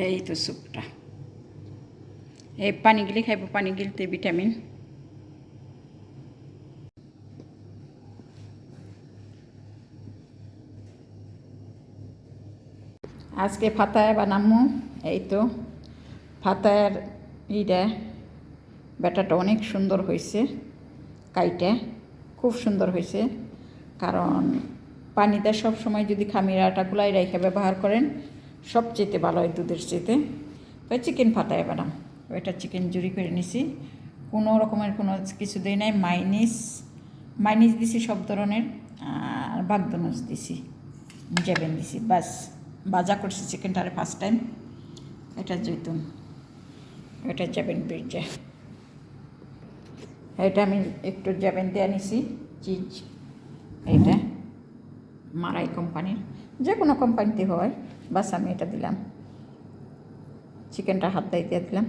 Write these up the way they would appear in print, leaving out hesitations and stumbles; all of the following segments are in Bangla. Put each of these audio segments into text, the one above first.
এই তো স্যুপটা, এই পানি গিলে খাইব, পানি গিলতে ভিটামিন। আজকে ফাতায় বানামু। এই তো ফাতায়ের ইটা ব্যাটাটা অনেক সুন্দর হয়েছে, কাইটা খুব সুন্দর হয়েছে। কারণ পানিতে সব সময় যদি খামির আটা গুলাই রেখে ব্যবহার করেন সবচেয়ে ভালো হয় দুধের চেতে। তো চিকেন ফাতায় বানাম, ওইটা চিকেন জুড়ি করে নিছি, কোনো রকমের কোনো কিছু দিই নাই। মাইনিস দিছি সব ধরনের, আর বাগদনুজ দিছি, জেবেন দিছি, বাস ভাজা করছি চিকেনটারে ফার্স্ট টাইম। এটা জৈতুন, এটা জেবেন বিরজা, এটা আমি একটু জেবেন দিয়ে নিছি। চিজ এইটা মারাই কোম্পানির, যে কোনো কোম্পানিতে হয়, বাস আমি এটা দিলাম। চিকেনটা হাত দিয়ে দিলাম,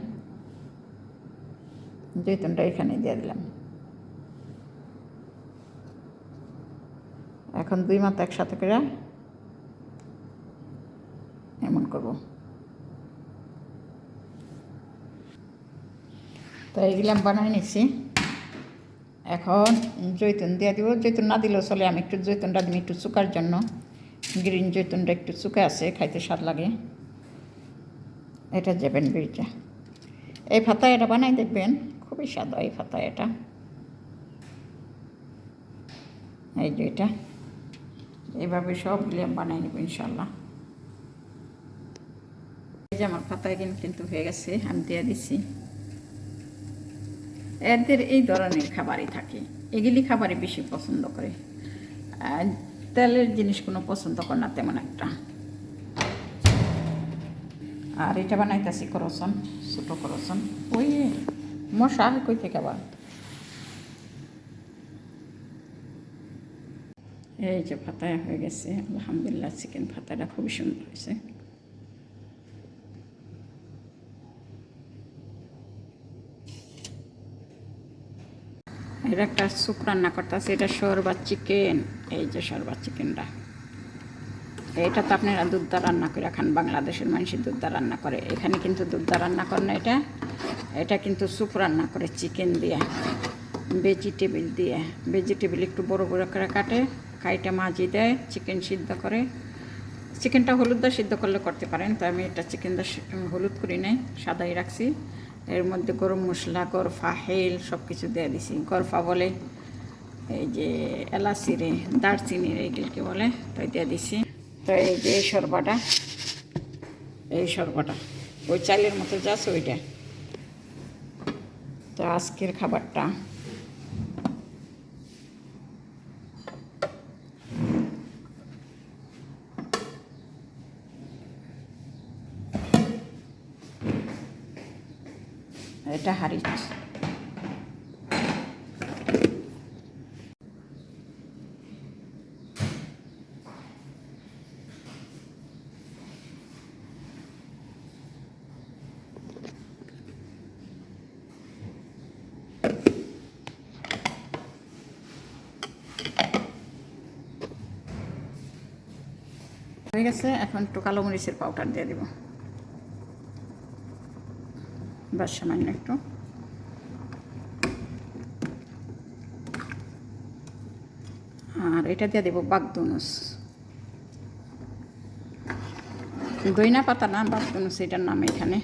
জৈতুনটা এখানে দিয়ে দিলাম। এখন দুই মাথা একসাথে করে এমন করব। তো এইগুলো বানাই নিচ্ছি। এখন জৈতুন দিয়ে দিব, জৈতুন না দিলেও চলে, আমি একটু জৈতুনটা দিই একটু চুকার জন্য। গ্রিন জৈতুনটা একটু চুকে আছে, খাইতে স্বাদ লাগে। এটা জেবেন বিরজা, এই ফাতা এটা বানাই দেখবেন, খুবই স্বাদ হয় এই ফাতা এটা। এই যে এটা এইভাবে সবগুলি বানাই নেব ইনশাল্লাহ। এই যে আমার ফাতায় কিন্তু হয়ে গেছে, আমি দিয়ে দিছি। এদের এই ধরনের খাবারই থাকে, এগুলি খাবারই বেশি পছন্দ করে, তেলের জিনিস কোনো পছন্দ করে না তেমন একটা। আর এটা বানাইতেছি করসন, ছোটো করসন, ওই মশা কই থেকে আবার। এই যে ফাতায়া হয়ে গেছে আলহামদুলিল্লাহ, চিকেন ফাতাটা খুবই সুন্দর হয়েছে। এটা একটা স্যুপ রান্না করতেছে, এটা শরবা চিকেন। এই যে শরবা চিকেনটা, এটা তো আপনারা দুধ দা রান্না করে খান, বাংলাদেশের মানুষের দুধ দা রান্না করে, এখানে কিন্তু দুধ দা রান্না করে না। এটা কিন্তু স্যুপ রান্না করে চিকেন দিয়ে, ভেজিটেবিল দিয়ে। ভেজিটেবিল একটু বড় বড় করে কাইটা মাজি দেয়, চিকেন সিদ্ধ করে। চিকেনটা হলুদ দা সিদ্ধ করলে করতে পারেন, তো আমি এটা চিকেন দা হলুদ করি নাই, সাদাই রাখছি। এর মধ্যে গরম মশলা, গরফা, হেল সব কিছু দিয়ে দিছি। গরফা বলে এই যে এলাচি রে, দারচিনির এইগুলোকে বলে, তাই দিয়ে দিছি। তো এই যে এই সরবাটা ওই চালের মতো যাচ্ছে ওইটা। তো আজকের খাবারটা এটা হারিচ। হয়ে গেছে, এখন একটু কালো মরিচের পাউডার দিয়ে দিব, বাস সামান্য একটু। আর এটা দিয়ে দেবো বাগদনুস, দইনা পাতা না, বাগদনুস এটার নাম এখানে।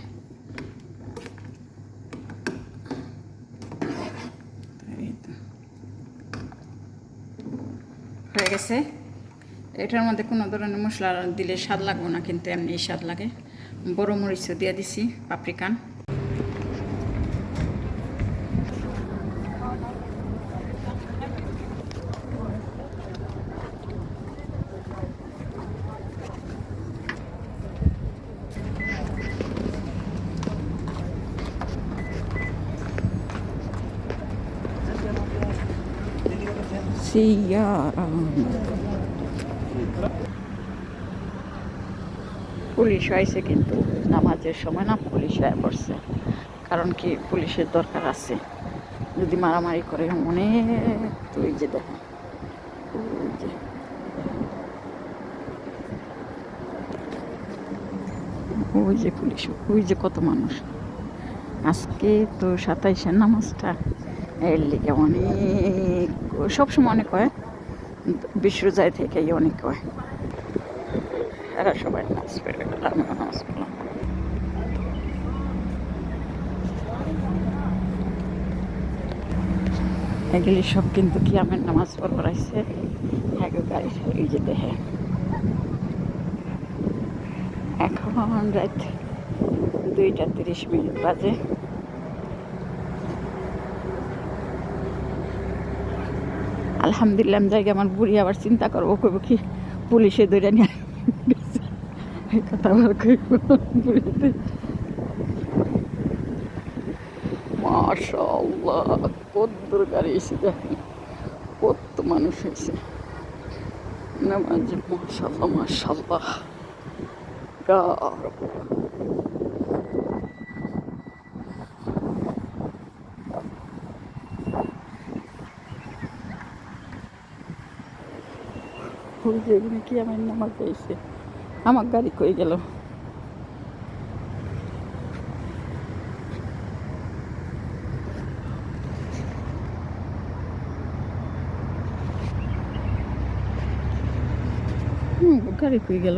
হয়ে গেছে। এটার মধ্যে কোনো ধরনের মশলা দিলে স্বাদ লাগবে না, কিন্তু এমনি স্বাদ লাগে। বড় মরিচও দিয়ে দিছি, পাপরিকান। পুলিশ হয়েছে, কিন্তু নামাজের সময় না পুলিশ হয়ে পড়ছে। কারণ কি, পুলিশের দরকার আছে, যদি মারামারি করে অনেক। তো এই যে দেখেন, ওই যে ওই যে পুলিশ, ওই যে কত মানুষ। আজকে তো 27-এর নামাজটা, এর লিগে অনেক, সবসময় অনেক হয়, বিশ্বজায় থেকেই অনেক হয়। এরা সবাই নামাজ পড়ে গেল, আমিও নামাজ পড়লাম। এগুলি সব কিন্তু কি আমার নামাজ পড়বার আসছে, হ্যাঁ গাড়ি এই যে দেখে। এখন রাত 2:30 বাজে। আলহামদুলিল্লাহ জায়গা আমার বুড়ি আবার চিন্তা করবো, কইব কি পুলিশে ধরে নিয়ে গেছে, এই কথা আবার কইব বুড়িতে। মাশাআল্লাহ, কত দূর গাড়ি এসে দেখেন, কত মানুষ হয়েছে নামাজ। মাশাআল্লাহ মাশাআল্লাহ। ইয়া রাব্বি। ওই যে এখানে কি আমার নামাজ হয়েছে, আমার গাড়ি কই গেল। গাড়ি কই গেল।